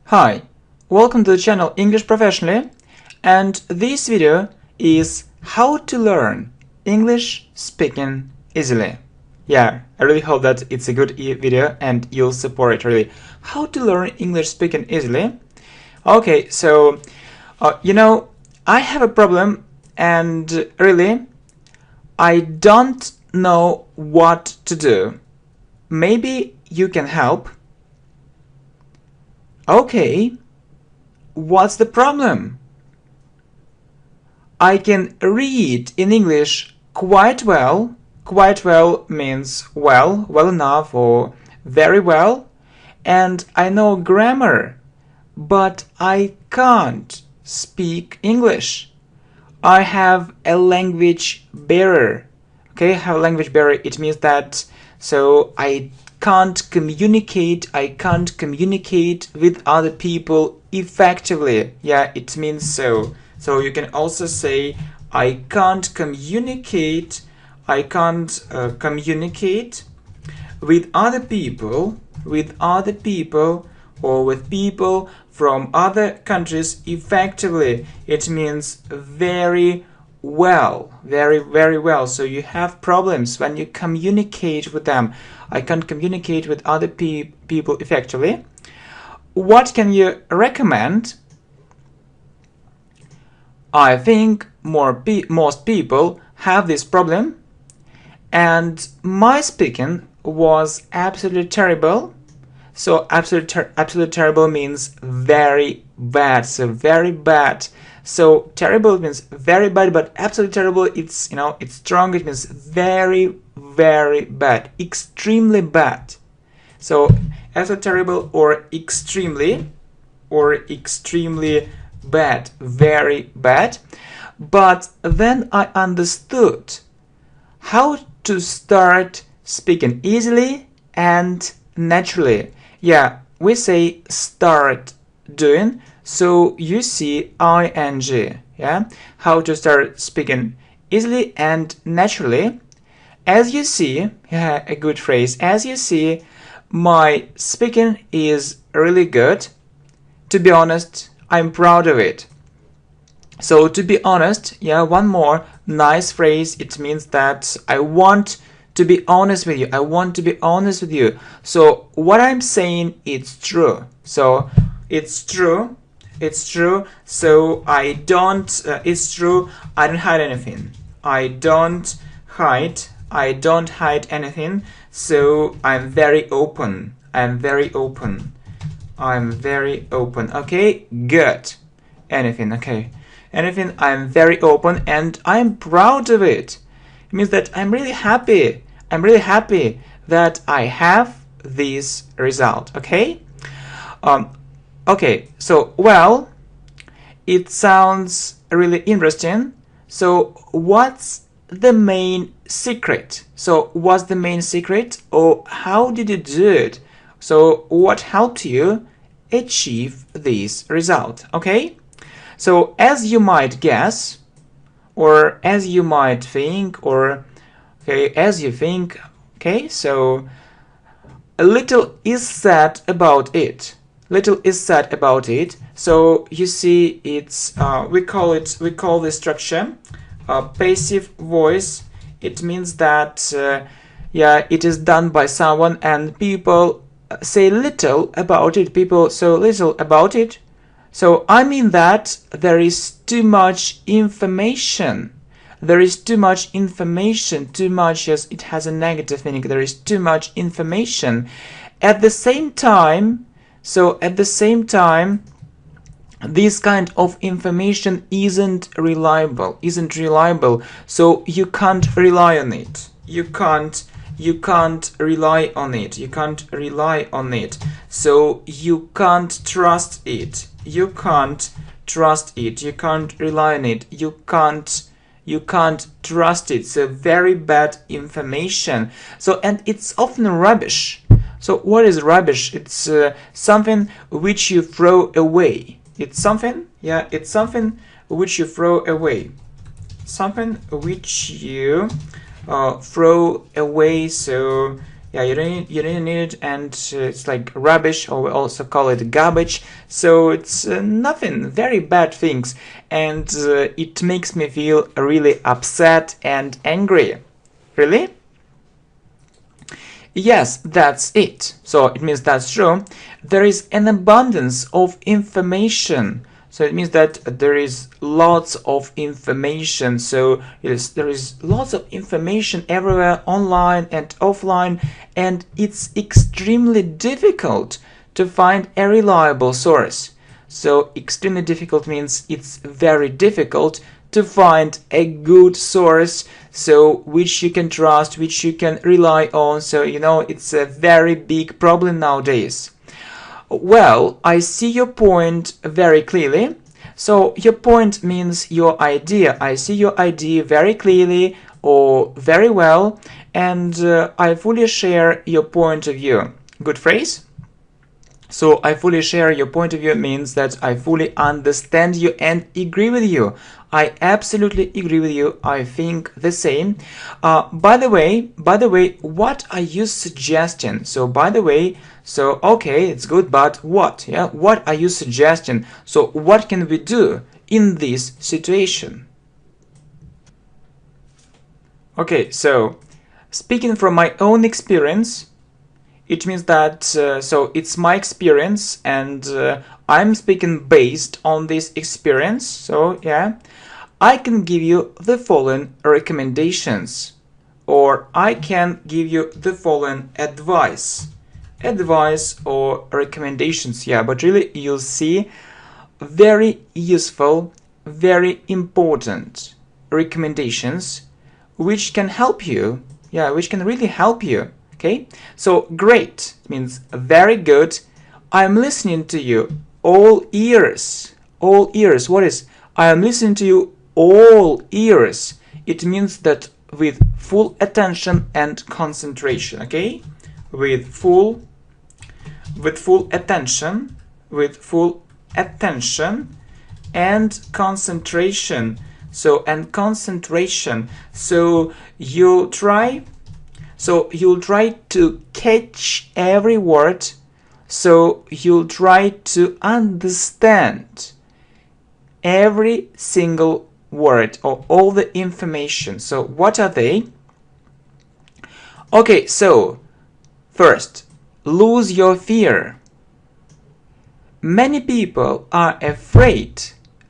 Hi, welcome to the channel English Professionally, and this video is how to learn English speaking easily. Yeah, I really hope that it's a good video and you'll support it really. How to learn English speaking easily. Okay, so I have a problem and really I don't know what to do. Maybe you can help. Okay, what's the problem? I can read in English quite well. Quite well means well, well enough, or very well. And I know grammar, but I can't speak English. I have a language barrier. Okay, I have a language barrier. It means that I can't communicate with other people effectively. Yeah, it means so. So you can also say I can't communicate with other people or with people from other countries effectively. It means very well, very well. So you have problems when you communicate with them. I can't communicate with other people effectively. What can you recommend? I think most people have this problem, and my speaking was absolutely terrible. So absolutely terrible means very bad. So very bad. So terrible means very bad, but absolutely terrible, it's it's strong. It means very bad, extremely bad. So absolutely terrible or extremely bad, very bad. But then I understood how to start speaking easily and naturally. Yeah, we say start doing, so you see ing. Yeah, how to start speaking easily and naturally. As you see, yeah, a good phrase. As you see, my speaking is really good. To be honest, I'm proud of it. So to be honest, yeah, one more nice phrase. It means that I want to be honest with you. I want to be honest with you. So what I'm saying, it's true. So it's true. It's true. So I don't. It's true. I don't hide anything. I don't hide anything. So I'm very open. I'm very open. Okay, good. Anything. Okay. Anything. I'm very open and I'm proud of it. It means that I'm really happy that I have this result. Okay. Okay. So well, it sounds really interesting. So what's the main secret? Or how did you do it? So what helped you achieve this result? Okay. So as you might guess, or as you might think, or as you think, okay, so a little is said about it. So you see, it's we call this structure passive voice. It means that it is done by someone, and people say little about it. People so little about it. So I mean that there is too much information. Too much, yes, it has a negative meaning. There is too much information. At the same time, this kind of information isn't reliable. So you can't rely on it. You can't rely on it. So you can't trust it. You can't rely on it. You can't trust it. So very bad information. So, and it's often rubbish. So what is rubbish? It's something which you throw away. It's something which you throw away. So Yeah, you don't need it, and it's like rubbish, or we also call it garbage. So it's nothing, very bad things, and it makes me feel really upset and angry. Really? Yes, that's it. So it means that's true. There is an abundance of information. So it means that there is lots of information. So yes, there is lots of information everywhere, online and offline, and it's extremely difficult to find a reliable source. So extremely difficult means it's very difficult to find a good source, so which you can trust, which you can rely on. So it's a very big problem nowadays. Well, I see your point very clearly. So your point means your idea. I see your idea very clearly or very well, and I fully share your point of view. Good phrase? So I fully share your point of view means that I fully understand you and agree with you. I absolutely agree with you. I think the same. By the way, what are you suggesting? So by the way, so okay, it's good, but what? Yeah, what are you suggesting? So what can we do in this situation? Okay, so speaking from my own experience, it means that so it's my experience, and I'm speaking based on this experience. So yeah, I can give you the following recommendations, or I can give you the following advice or recommendations. Yeah, but really you'll see very useful, very important recommendations which can help you. Yeah, which can really help you. Okay, so great means very good. I'm listening to you, all ears. All ears. What is? I am listening to you, all ears. It means that with full attention and concentration. Okay, with full attention, and concentration. So and concentration. So you'll try to catch every word. So you'll try to understand every single word or all the information. So what are they? Okay, so first, lose your fear. Many people are afraid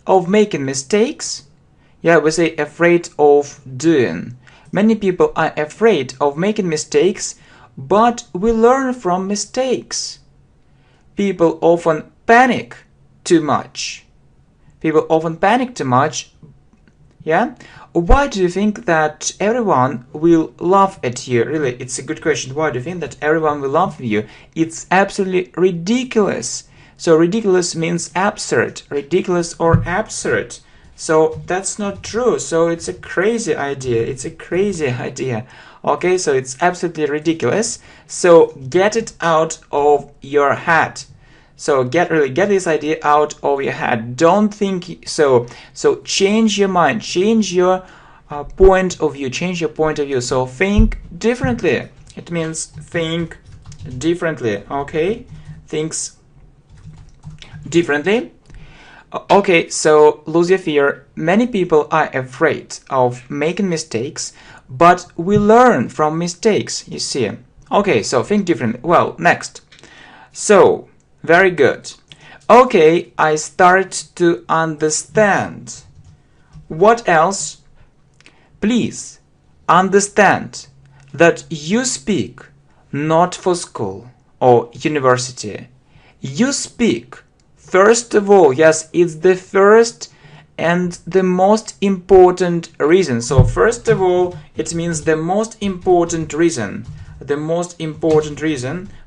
of making mistakes. Yeah, we say afraid of doing. Many people are afraid of making mistakes, but we learn from mistakes. People often panic too much. Yeah? Why do you think that everyone will laugh at you? Really, it's a good question. Why do you think that everyone will laugh at you? It's absolutely ridiculous. So ridiculous means absurd. Ridiculous or absurd. So that's not true. So it's a crazy idea. Okay, so it's absolutely ridiculous. So get it out of your head. So get this idea out of your head. Don't think so. So change your mind. Change your point of view. So think differently. It means think differently. Okay, thinks differently. Okay, so lose your fear. Many people are afraid of making mistakes, but we learn from mistakes, you see. Okay, so think differently. Well, next. So, very good. Okay, I start to understand. What else? Please understand that you speak not for school or university. You speak first of all. Yes, it's the first and the most important reason. So first of all, it means the most important reason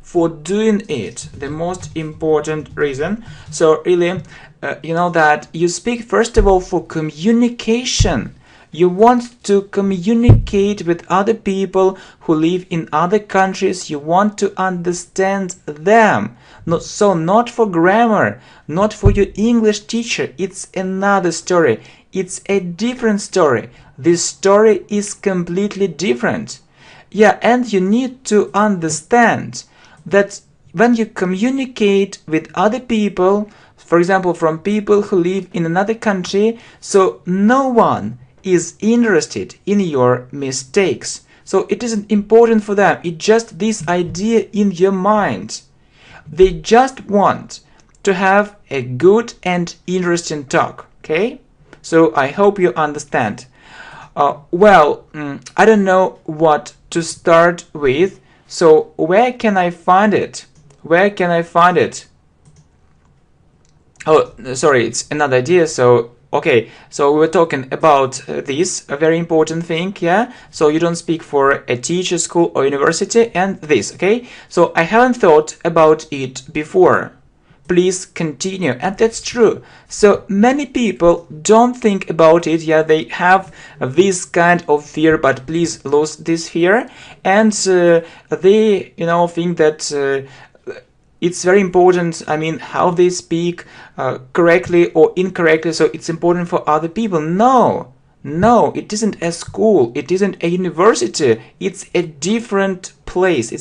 for doing it, the most important reason. So really, that you speak first of all for communication. You want to communicate with other people who live in other countries. You want to understand them. Not for grammar, not for your English teacher. It's another story. It's a different story. This story is completely different. Yeah, and you need to understand that when you communicate with other people, for example, from people who live in another country, so no one is interested in your mistakes. So it isn't important for them. It's just this idea in your mind. They just want to have a good and interesting talk. Okay? So I hope you understand. I don't know what to start with. So where can I find it? Where can I find it? Oh, sorry, it's another idea. So, okay, so we were talking about this, a very important thing, yeah? So you don't speak for a teacher, school, or university, and this, okay? So I haven't thought about it before. Please continue. And that's true. So many people don't think about it. Yeah, they have this kind of fear, but please lose this fear. And they, think that it's very important, I mean, how they speak correctly or incorrectly, so it's important for other people. No, it isn't a school, it isn't a university, it's a different place,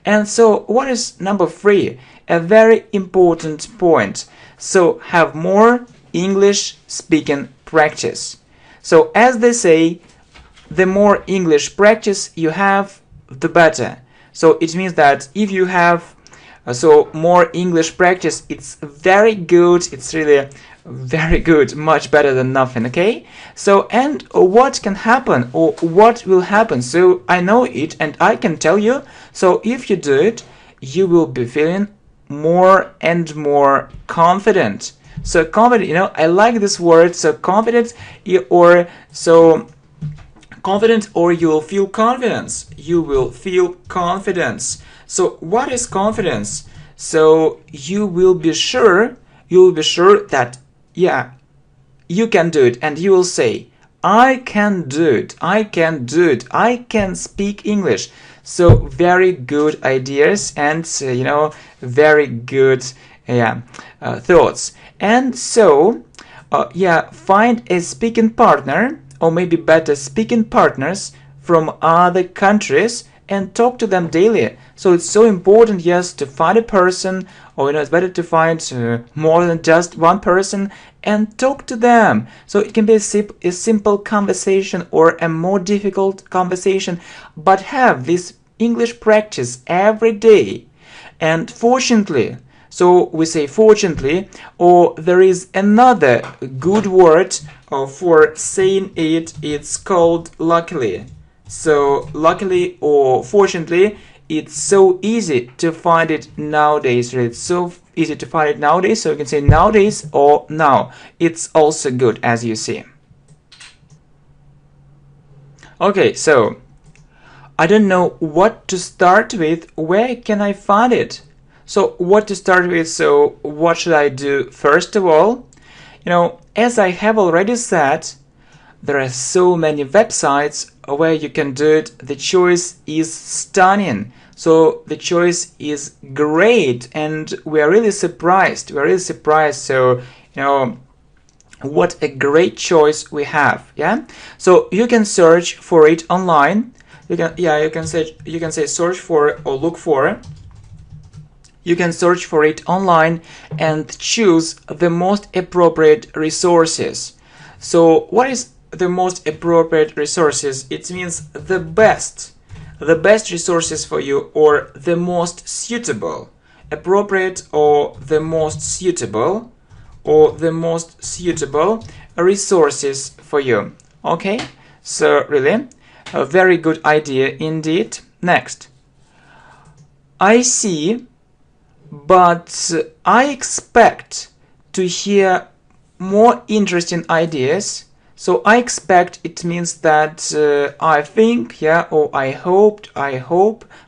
And so what is number 3? A very important point. So have more English speaking practice. So as they say, the more English practice you have, the better. So it means that if you have more English practice, it's very good. It's really very good, much better than nothing, okay? So, and what can happen or what will happen? So I know it and I can tell you. So if you do it, you will be feeling more and more confident. So confident, I like this word. So confident or so confident, or you will feel confidence. You will feel confidence. So what is confidence? So you will be sure that, yeah, you can do it, and you will say, I can do it, I can speak English. So very good ideas and, very good thoughts. And so, find a speaking partner, or maybe better, speaking partners from other countries, and talk to them daily. So it's so important, yes, to find a person, or it's better to find more than just one person and talk to them. So it can be a simple conversation or a more difficult conversation, but have this English practice every day. And fortunately, so we say fortunately, or there is another good word for saying it, it's called luckily. So luckily or fortunately, it's so easy to find it nowadays. It's so easy to find it nowadays, so you can say nowadays or now. It's also good, as you see. Okay, so I don't know what to start with. Where can I find it? So what to start with? So what should I do? First of all, as I have already said, there are so many websites where you can do it. The choice is stunning. So the choice is great, and we are really surprised. So, what a great choice we have. Yeah. So you can search for it online. You can say search for or look for. You can search for it online and choose the most appropriate resources. So what is the most appropriate resources? It means the best resources for you, or the most suitable. Appropriate or the most suitable, resources for you. Okay, so really a very good idea indeed. Next, I see, but I expect to hear more interesting ideas. So I expect, it means that I think, or I hope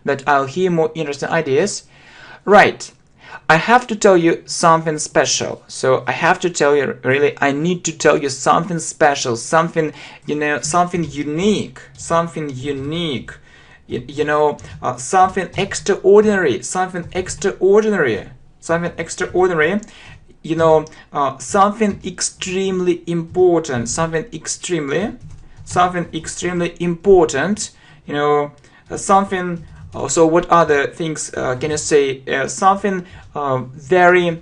that I'll hear more interesting ideas. Right. I have to tell you something special. So I have to tell you, really, I need to tell you something special, something, something unique, something extraordinary, something extremely important, something extremely important, something. So what other things can you say? Something very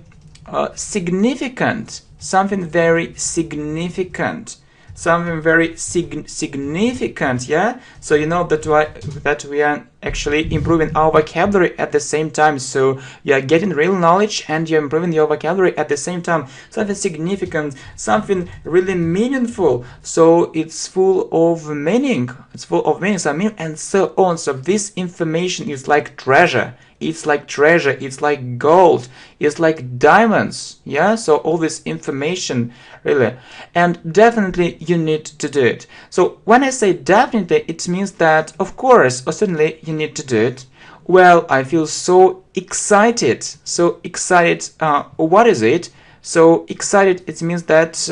significant. Something very significant. Something very significant, yeah. So that we are actually improving our vocabulary at the same time. So you are getting real knowledge and you're improving your vocabulary at the same time. Something significant, something really meaningful. So it's full of meaning. It's full of meanings, and so on. So this information is like treasure. It's like treasure, it's like gold, it's like diamonds, yeah? So all this information, really. And definitely you need to do it. So when I say definitely, it means that, of course, or certainly you need to do it. Well, I feel so excited. So excited, what is it? So excited, it means that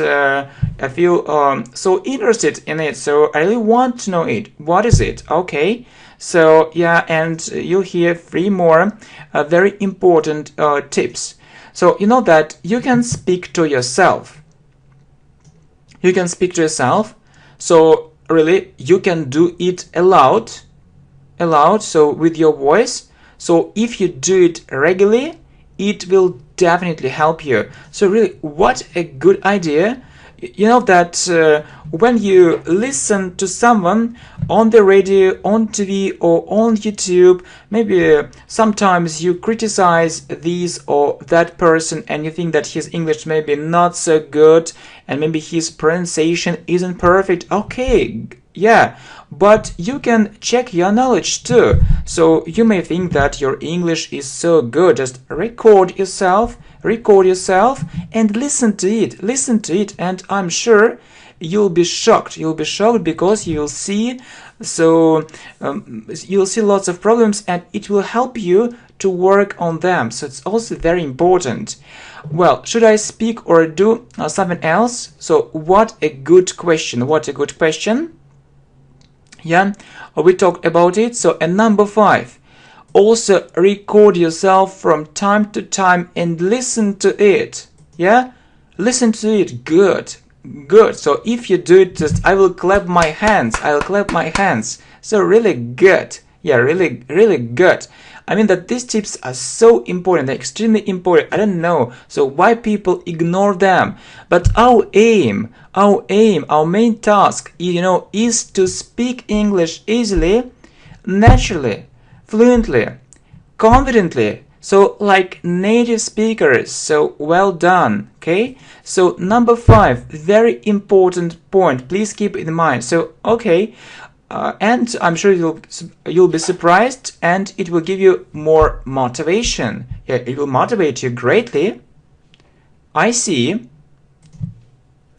I feel so interested in it. So I really want to know it. What is it? Okay. So yeah, and you'll hear 3 more very important tips. So you know that you can speak to yourself. You can speak to yourself. So really, you can do it aloud. So with your voice. So if you do it regularly, it will definitely help you. So really, what a good idea. You know that when you listen to someone on the radio, on TV, or on YouTube, maybe sometimes you criticize this or that person and you think that his English may be not so good and maybe his pronunciation isn't perfect. Okay, yeah, but you can check your knowledge too. So you may think that your English is so good. Just record yourself and listen to it, and I'm sure you'll be shocked because you'll see lots of problems and it will help you to work on them. So it's also very important. Well, should I speak or do something else? So what a good question. Yeah, we talked about it. So and number 5, also record yourself from time to time and listen to it. Yeah, listen to it. Good. So if you do it, just I will clap my hands. So really good. Yeah, really good. I mean that these tips are so important, they're extremely important. I don't know so why people ignore them. But our aim, our main task, is to speak English easily, naturally, fluently, confidently, so like native speakers. So well done. Okay, so number 5, very important point, please keep it in mind. So okay, and I'm sure you'll be surprised and it will give you more motivation. Yeah, it will motivate you greatly. I see.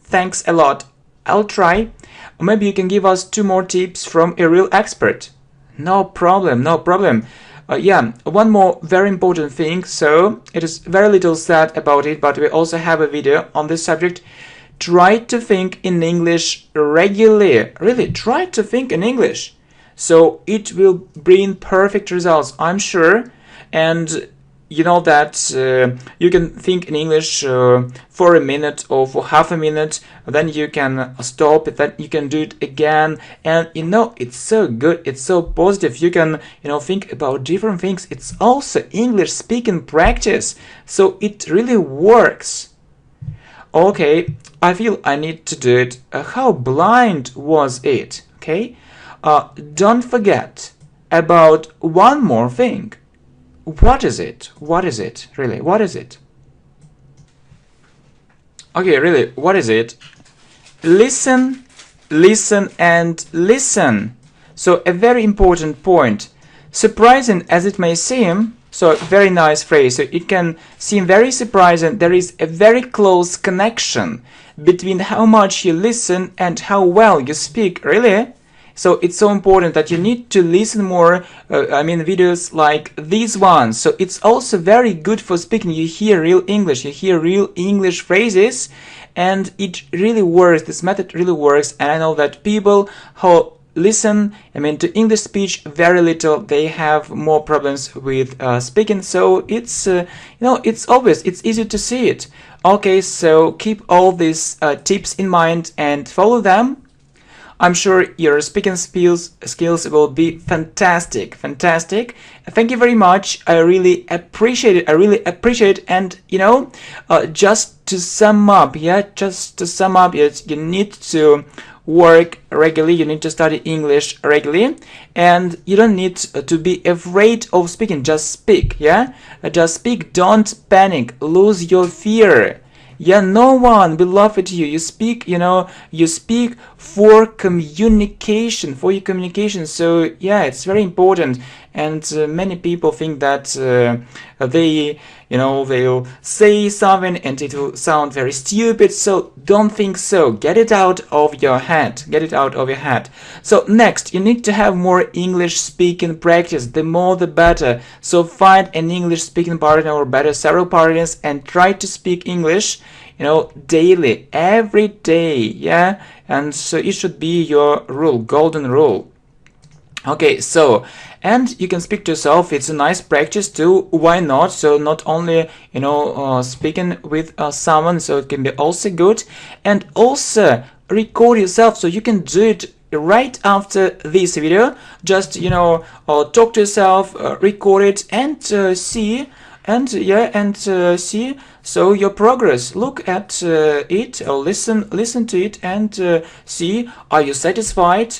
Thanks a lot. I'll try. Maybe you can give us 2 more tips from a real expert. No problem. Yeah, one more very important thing. So it is very little said about it, but we also have a video on this subject. Try to think in English regularly. Really, try to think in English. So it will bring perfect results, I'm sure. And you know that you can think in English for a minute or for half a minute, then you can stop it, then you can do it again, and it's so good, it's so positive. You can think about different things. It's also English speaking practice, so it really works. Okay, I feel I need to do it. How blind was it? Okay, don't forget about one more thing. What is it? Really, what is it? Okay, really, what is it? Listen, and listen. So a very important point. Surprising as it may seem, so very nice phrase. So it can seem very surprising. There is a very close connection between how much you listen and how well you speak, really. So it's so important that you need to listen more. Videos like these ones. So it's also very good for speaking. You hear real English phrases, and it really works. This method really works. And I know that people who listen, to English speech very little, they have more problems with speaking. So it's, it's obvious. It's easy to see it. Okay, so keep all these tips in mind and follow them. I'm sure your speaking skills will be fantastic. Thank you very much. I really appreciate it. And just to sum up, you need to work regularly, you need to study English regularly, and you don't need to be afraid of speaking. Just speak, just speak. Don't panic, lose your fear. No one will laugh at you. You speak, you speak for communication, so it's very important. And many people think that they'll say something and it will sound very stupid. So don't think so. Get it out of your head. So next, you need to have more English speaking practice. The more the better. So find an English speaking partner, or better, several partners, and try to speak English daily, every day. And so it should be your rule, golden rule. Okay, so, and you can speak to yourself. It's a nice practice too. Why not? So not only speaking with someone, so it can be also good. And also record yourself, so you can do it right after this video. Just talk to yourself, record it, and see. See so your progress. Look at it, or listen to it, and see, are you satisfied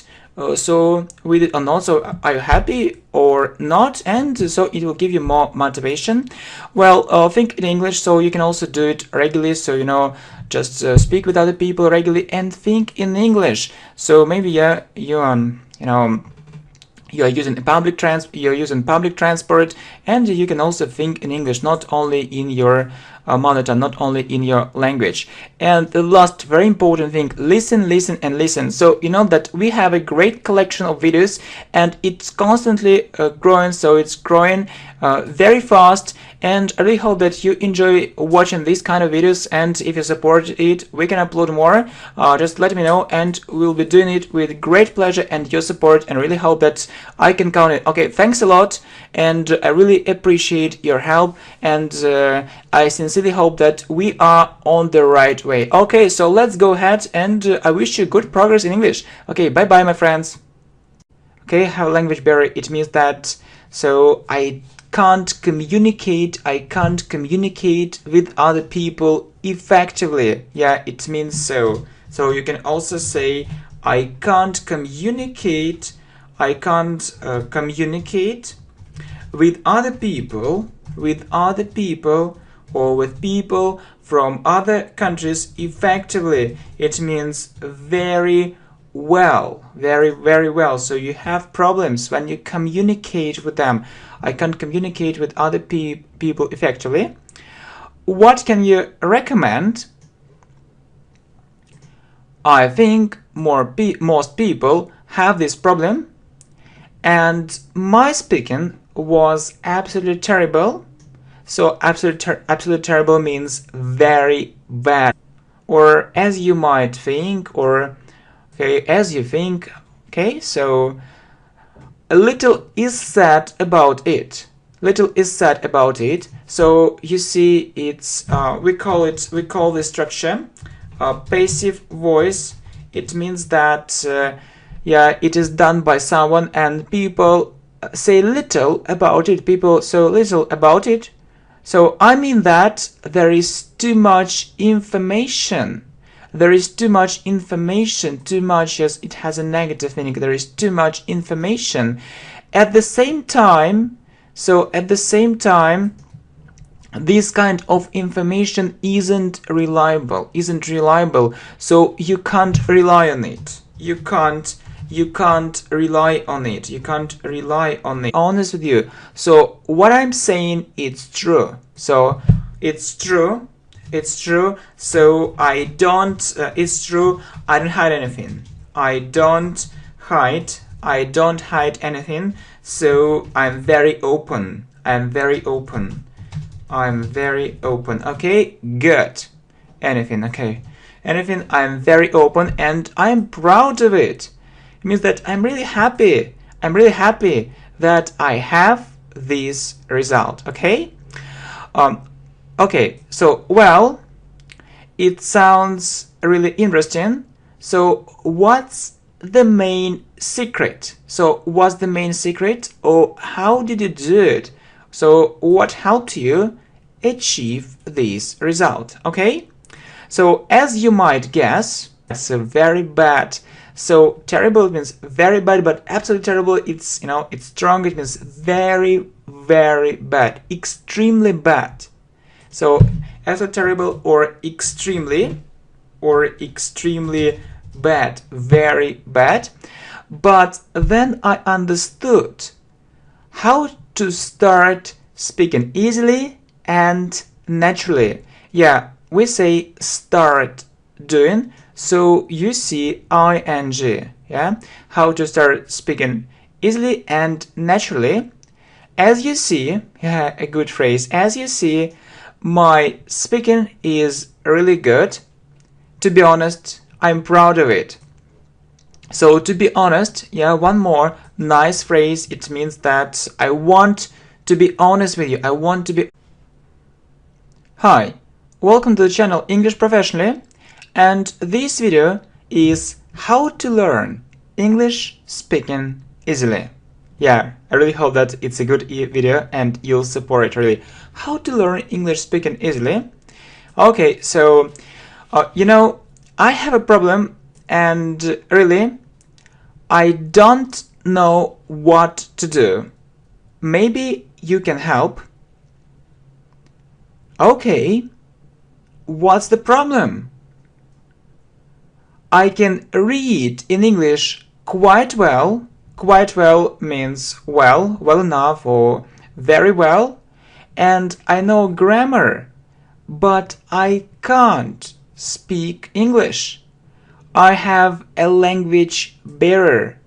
so with it or not? So are you happy or not? And so it will give you more motivation. Well, think in English, so you can also do it regularly. So just speak with other people regularly and think in English. So maybe you're using public transport, and you can also think in English, not only in your mother tongue, not only in your language. And the last very important thing, listen. So that we have a great collection of videos, and it's constantly growing. So it's growing very fast, and I really hope that you enjoy watching these kind of videos. And if you support it, we can upload more. Just let me know, and we'll be doing it with great pleasure and your support, and really hope that I can count it. Okay, thanks a lot, and I really appreciate your help, and I sincerely hope that we are on the right way. Okay, so let's go ahead, and I wish you good progress in English. Okay, bye bye, my friends. Okay, have a language barrier. It means that I can't communicate with other people effectively. It means so. So you can also say I can't communicate with other people, or with people from other countries effectively. It means very well, very well. So you have problems when you communicate with them. I can't communicate with other people effectively. What can you recommend? I think most people have this problem, and my speaking was absolutely terrible. So absolutely terrible means very bad, or as you might think, or as you think. Okay, so a little is said about it. So you see, it's we call this structure passive voice. It means that it is done by someone, and people say little about it. People so little about it. So I mean that there is too much information. Too much, yes, it has a negative meaning. There is too much information. At the same time, this kind of information isn't reliable. So you can't rely on it. You can't rely on it. Honest with you. So what I'm saying, it's true. So it's true. So I don't. It's true. I don't hide anything. I don't hide anything. So I'm very open. Okay, good. Anything. Okay, anything. I'm very open, and I'm proud of it. It means that I'm really happy. That I have this result. Okay. Okay, so, it sounds really interesting. So what's the main secret? So what's the main secret, or how did you do it? So what helped you achieve this result? Okay, so as you might guess, it's a very bad. So terrible means very bad, but absolutely terrible, it's it's strong. It means very, very bad, extremely bad. So absolutely terrible or extremely bad, very bad. But then I understood how to start speaking easily and naturally. Yeah, we say start doing, so you see ing. Yeah, how to start speaking easily and naturally. As you see, yeah, a good phrase. As you see, my speaking is really good. To be honest, I'm proud of it. So to be honest, yeah, one more nice phrase. It means that I want to be honest with you. I want to be. Hi, welcome to the channel English Professionally, and this video is how to learn English speaking easily. Yeah, I really hope that it's a good video and you'll support it really. How to learn English speaking easily. Okay, so I have a problem, and really I don't know what to do. Maybe you can help. Okay, what's the problem? I can read in English quite well. Quite well means well, well enough, or very well. And I know grammar, but I can't speak English. I have a language barrier.